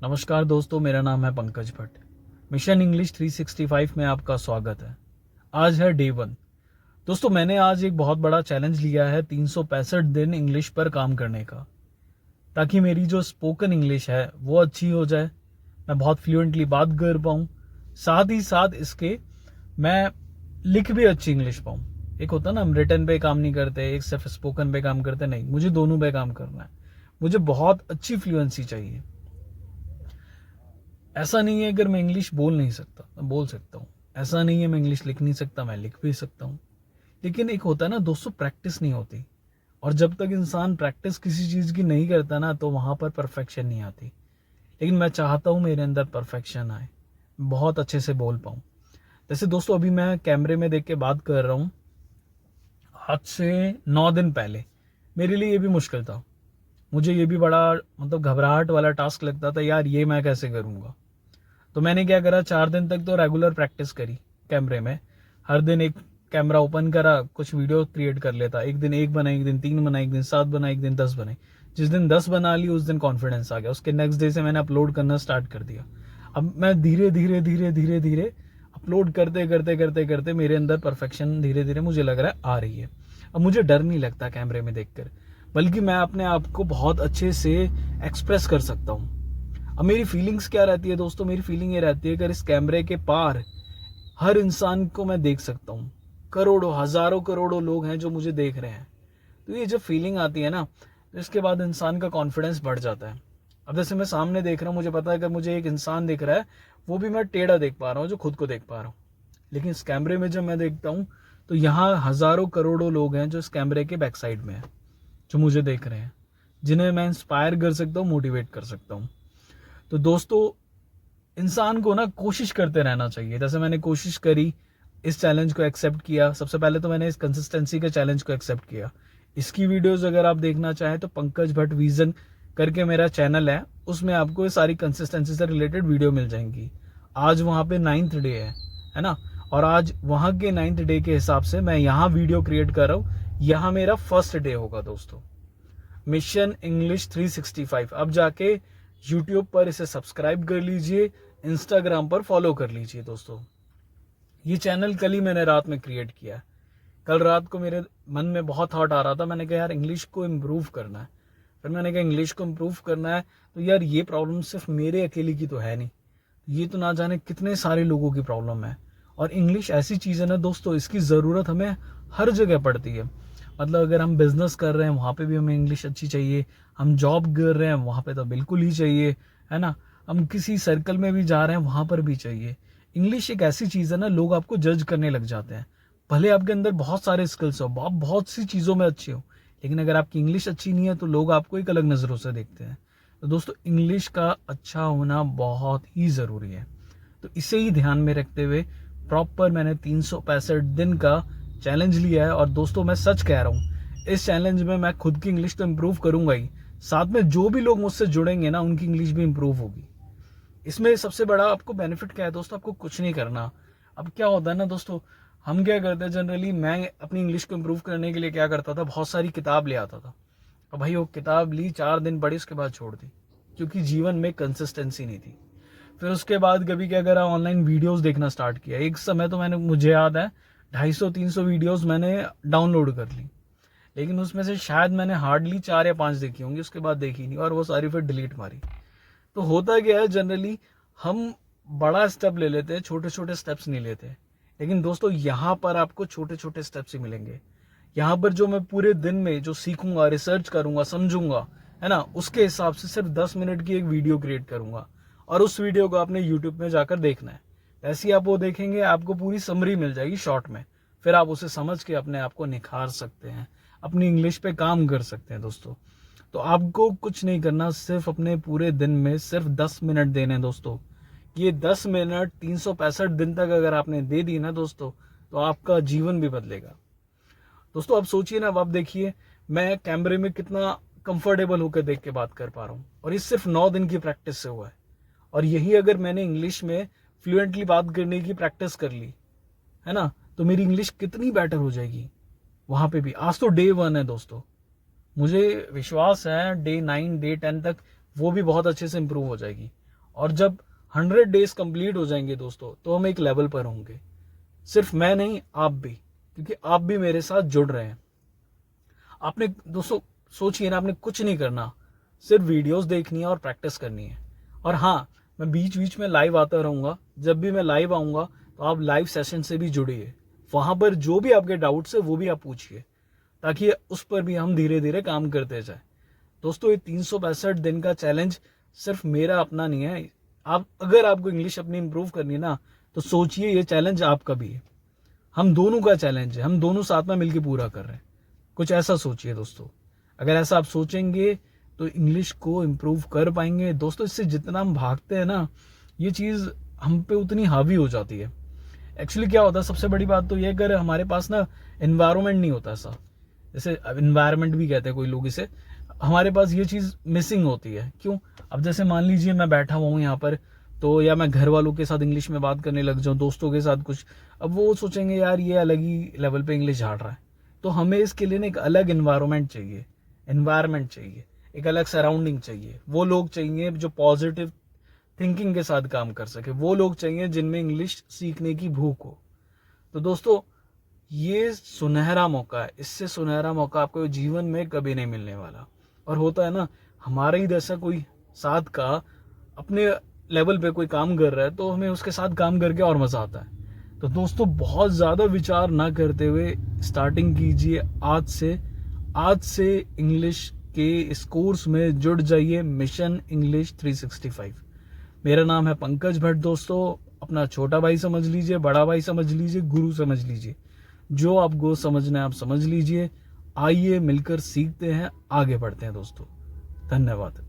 नमस्कार दोस्तों, मेरा नाम है पंकज भट्ट। मिशन इंग्लिश 365 में आपका स्वागत है। आज है डे 1। दोस्तों, मैंने आज एक बहुत बड़ा चैलेंज लिया है 365 दिन इंग्लिश पर काम करने का, ताकि मेरी जो स्पोकन इंग्लिश है वो अच्छी हो जाए, मैं बहुत फ्लुएंटली बात कर पाऊँ, साथ ही साथ इसके मैं लिख भी अच्छी इंग्लिश पाऊँ। एक होता ना, हम रिटन पे काम नहीं करते, एक सिर्फ स्पोकन पे काम करते, नहीं, मुझे दोनों पे काम करना है। मुझे बहुत अच्छी फ्लुएंसी चाहिए। ऐसा नहीं है अगर मैं इंग्लिश बोल नहीं सकता, मैं बोल सकता हूँ। ऐसा नहीं है मैं इंग्लिश लिख नहीं सकता, मैं लिख भी सकता हूँ। लेकिन एक होता है ना दोस्तों, प्रैक्टिस नहीं होती। और जब तक इंसान प्रैक्टिस किसी चीज़ की नहीं करता ना, तो वहाँ पर परफेक्शन नहीं आती। लेकिन मैं चाहता हूँ मेरे अंदर परफेक्शन आए, बहुत अच्छे से बोल पाऊँ। जैसे दोस्तों, अभी मैं कैमरे में देख के बात कर रहा हूँ। आज से 9 दिन पहले मेरे लिए ये भी मुश्किल था। मुझे ये भी बड़ा घबराहट वाला टास्क लगता था, यार ये मैं कैसे करूँगा। तो मैंने क्या करा, 4 दिन तक तो रेगुलर प्रैक्टिस करी कैमरे में। हर दिन एक कैमरा ओपन करा, कुछ वीडियो क्रिएट कर लेता। एक दिन 1 बनाई, एक दिन 3 बनाई, एक दिन 7 बनाई, एक दिन 10 बनाई। जिस दिन 10 बना ली उस दिन कॉन्फिडेंस आ गया। उसके नेक्स्ट डे से मैंने अपलोड करना स्टार्ट कर दिया। अब मैं धीरे धीरे धीरे धीरे धीरे अपलोड करते करते करते करते मेरे अंदर परफेक्शन धीरे धीरे मुझे लग रहा है आ रही है। अब मुझे डर नहीं लगता कैमरे में देखकर, बल्कि मैं अपने आप को बहुत अच्छे से एक्सप्रेस कर सकता हूँ। अब मेरी फीलिंग्स क्या रहती है दोस्तों, मेरी फीलिंग ये रहती है, अगर इस कैमरे के पार हर इंसान को मैं देख सकता हूँ, करोड़ों हजारों करोड़ों लोग हैं जो मुझे देख रहे हैं, तो ये जब फीलिंग आती है ना, तो इसके बाद इंसान का कॉन्फिडेंस बढ़ जाता है। अब जैसे मैं सामने देख रहा हूँ, मुझे पता है कि मुझे एक इंसान दिख रहा है, वो भी मैं टेढ़ा देख पा रहा हूँ जो खुद को देख पा रहा हूँ। लेकिन इस कैमरे में जब मैं देखता हूँ, तो यहाँ हजारों करोड़ों लोग हैं जो इस कैमरे के बैक साइड में है, जो मुझे देख रहे हैं, जिन्हें मैं इंस्पायर कर सकता हूँ, मोटिवेट कर सकता हूँ। तो दोस्तों, इंसान को ना कोशिश करते रहना चाहिए। जैसे मैंने कोशिश करी, इस चैलेंज को एक्सेप्ट किया। सबसे पहले तो मैंने इस कंसिस्टेंसी के चैलेंज को एक्सेप्ट किया। इसकी वीडियोस अगर आप देखना चाहें तो पंकज भट्ट विजन करके मेरा चैनल है, उसमें आपको ये सारी कंसिस्टेंसी से रिलेटेड वीडियो मिल जाएंगी। आज वहाँ पे 9th डे है ना, और आज वहाँ के 9th डे के हिसाब से मैं यहाँ वीडियो क्रिएट कर रहा हूँ। यहाँ मेरा फर्स्ट डे होगा दोस्तों, मिशन इंग्लिश 365। अब जाके यूट्यूब पर इसे सब्सक्राइब कर लीजिए, इंस्टाग्राम पर फॉलो कर लीजिए दोस्तों। ये चैनल कल ही मैंने रात में क्रिएट किया है। कल रात को मेरे मन में बहुत थॉट आ रहा था, मैंने कहा यार इंग्लिश को इम्प्रूव करना है। फिर मैंने कहा इंग्लिश को इम्प्रूव करना है तो यार ये प्रॉब्लम सिर्फ मेरे अकेले की तो है नहीं, ये तो ना जाने कितने सारे लोगों की प्रॉब्लम है। और इंग्लिश ऐसी चीज़ है ना दोस्तों, इसकी ज़रूरत हमें हर जगह पड़ती है। अगर हम बिजनेस कर रहे हैं वहाँ पे भी हमें इंग्लिश अच्छी चाहिए, हम जॉब कर रहे हैं वहाँ पे तो बिल्कुल ही चाहिए, है ना। हम किसी सर्कल में भी जा रहे हैं वहाँ पर भी चाहिए। इंग्लिश एक ऐसी चीज़ है ना, लोग आपको जज करने लग जाते हैं। भले आपके अंदर बहुत सारे स्किल्स हो, आप बहुत सी चीज़ों में अच्छे हो, लेकिन अगर आपकी इंग्लिश अच्छी नहीं है तो लोग आपको एक अलग नज़रों से देखते हैं। तो दोस्तों, इंग्लिश का अच्छा होना बहुत ही ज़रूरी है। तो इसे ही ध्यान में रखते हुए प्रॉपर मैंने 365 दिन का चैलेंज लिया है। और दोस्तों, मैं सच कह रहा हूँ, इस चैलेंज में मैं खुद की इंग्लिश तो इम्प्रूव करूंगा ही, साथ में जो भी लोग मुझसे जुड़ेंगे ना, उनकी इंग्लिश भी इम्प्रूव होगी। इसमें सबसे बड़ा आपको बेनिफिट क्या है दोस्तों, आपको कुछ नहीं करना। अब क्या होता है ना दोस्तों, हम क्या करते हैं जनरली, मैं अपनी इंग्लिश को इम्प्रूव करने के लिए क्या करता था, बहुत सारी किताब ले आता था। अब भाई वो किताब ली, 4 दिन पढ़ी, उसके बाद छोड़ दी, क्योंकि जीवन में कंसिस्टेंसी नहीं थी। फिर उसके बाद कभी क्या करा, ऑनलाइन वीडियोस देखना स्टार्ट किया। एक समय तो मुझे याद है 250-300 वीडियोस मैंने डाउनलोड कर ली, लेकिन उसमें से शायद मैंने हार्डली 4 या 5 देखी होंगी, उसके बाद देखी नहीं, और वो सारी फिर डिलीट मारी। तो होता क्या है, जनरली हम बड़ा स्टेप ले लेते हैं, छोटे छोटे स्टेप्स नहीं लेते। लेकिन दोस्तों, यहाँ पर आपको छोटे छोटे स्टेप्स ही मिलेंगे। यहाँ पर जो मैं पूरे दिन में जो सीखूंगा, रिसर्च करूंगा, समझूंगा, है ना, उसके हिसाब से सिर्फ 10 मिनट की एक वीडियो क्रिएट करूंगा, और उस वीडियो को आपने यूट्यूब में जाकर देखना है। ऐसे ही आप वो देखेंगे, आपको पूरी समरी मिल जाएगी शॉर्ट में। फिर आप उसे समझ के अपने आप को निखार सकते हैं, अपनी इंग्लिश पे काम कर सकते हैं दोस्तों। तो आपको कुछ नहीं करना, सिर्फ अपने पूरे दिन में सिर्फ 10 मिनट देने हैं दोस्तों। ये 10 मिनट 365 दिन तक अगर आपने दे दी ना दोस्तों, तो आपका जीवन भी बदलेगा। दोस्तों, आप सोचिए ना, अब आप देखिए मैं कैमरे में कितना कंफर्टेबल होकर देख के बात कर पा रहा हूँ, और ये सिर्फ 9 दिन की प्रैक्टिस से हुआ है। और यही अगर मैंने इंग्लिश में फ्लुएंटली बात करने की प्रैक्टिस कर ली, है ना, तो मेरी इंग्लिश कितनी बेटर हो जाएगी वहां पे भी। आज तो डे 1 है दोस्तों, मुझे विश्वास है डे 9 डे 10 तक वो भी बहुत अच्छे से इंप्रूव हो जाएगी। और जब 100 डेज कंप्लीट हो जाएंगे दोस्तों, तो हम एक लेवल पर होंगे। सिर्फ मैं नहीं, आप भी, क्योंकि आप भी मेरे साथ जुड़ रहे हैं। आपने दोस्तों सोचिए ना, आपने कुछ नहीं करना, सिर्फ वीडियोस देखनी है और प्रैक्टिस करनी है। और हाँ, मैं बीच बीच में लाइव आता रहूँगा। जब भी मैं लाइव आऊँगा तो आप लाइव सेशन से भी जुड़िए। वहाँ पर जो भी आपके डाउट्स है वो भी आप पूछिए, ताकि उस पर भी हम धीरे धीरे काम करते जाए। दोस्तों, ये 365 दिन का चैलेंज सिर्फ मेरा अपना नहीं है। आप अगर आपको इंग्लिश अपनी इंप्रूव करनी है ना, तो सोचिए ये चैलेंज आपका भी है, हम दोनों का चैलेंज है, हम दोनों साथ में मिलकर पूरा कर रहे हैं। कुछ ऐसा सोचिए दोस्तों। अगर ऐसा आप सोचेंगे तो इंग्लिश को इम्प्रूव कर पाएंगे। दोस्तों, इससे जितना हम भागते हैं ना, ये चीज़ हम पे उतनी हावी हो जाती है। एक्चुअली क्या होता है, सबसे बड़ी बात तो ये, अगर हमारे पास ना एनवायरमेंट नहीं होता ऐसा, जैसे एनवायरमेंट भी कहते हैं कोई लोग इसे, हमारे पास ये चीज़ मिसिंग होती है। क्यों? अब जैसे मान लीजिए मैं बैठा हुआ हूँ यहाँ पर, तो या मैं घर वालों के साथ इंग्लिश में बात करने लग जाऊँ, दोस्तों के साथ कुछ, अब वो सोचेंगे यार ये अलग ही लेवल पे इंग्लिश झाड़ रहा है। तो हमें इसके लिए ना एक अलग एनवायरमेंट चाहिए, एक अलग सराउंडिंग चाहिए। वो लोग चाहिए जो पॉजिटिव थिंकिंग के साथ काम कर सके, वो लोग चाहिए जिनमें इंग्लिश सीखने की भूख हो। तो दोस्तों, ये सुनहरा मौका है, इससे सुनहरा मौका आपको जीवन में कभी नहीं मिलने वाला। और होता है ना, हमारे ही जैसा कोई साथ का अपने लेवल पे कोई काम कर रहा है, तो हमें उसके साथ काम करके और मजा आता है। तो दोस्तों, बहुत ज्यादा विचार ना करते हुए स्टार्टिंग कीजिए आज से इंग्लिश के इस कोर्स में जुड़ जाइए, मिशन इंग्लिश 365। मेरा नाम है पंकज भट्ट। दोस्तों, अपना छोटा भाई समझ लीजिए, बड़ा भाई समझ लीजिए, गुरु समझ लीजिए, जो आपको समझना है आप समझ लीजिए। आइए मिलकर सीखते हैं, आगे बढ़ते हैं दोस्तों। धन्यवाद।